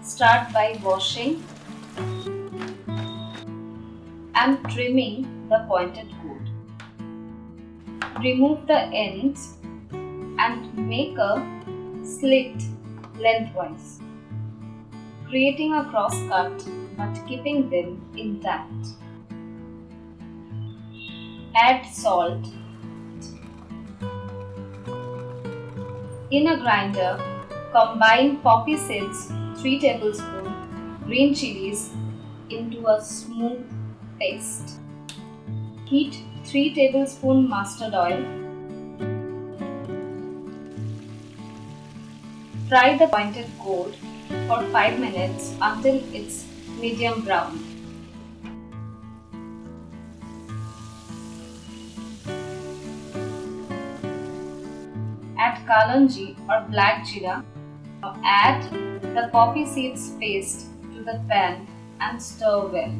Start by washing and trimming the pointed gourd. Remove the ends and make a slit lengthwise, creating a cross cut but keeping them intact. Add salt. In a grinder, combine poppy seeds 3 tablespoons, green chilies into a smooth paste. Heat 3 tablespoons mustard oil. Fry the pointed gourd for 5 minutes until it's medium brown. Add kalonji or black jeera. Now add the poppy seeds paste to the pan and stir well.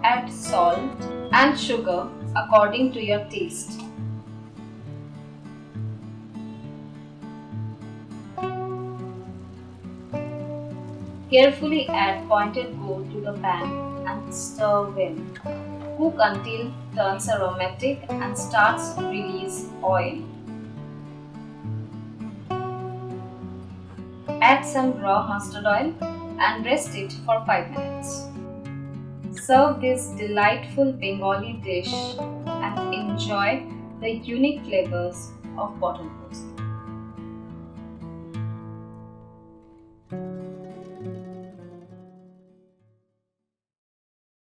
Add salt and sugar according to your taste. Carefully add pointed gourd to the pan and stir well. Cook until turns aromatic and starts to release oil. Add some raw mustard oil and rest it for 5 minutes. Serve this delightful Bengali dish and enjoy the unique flavors of potol posto.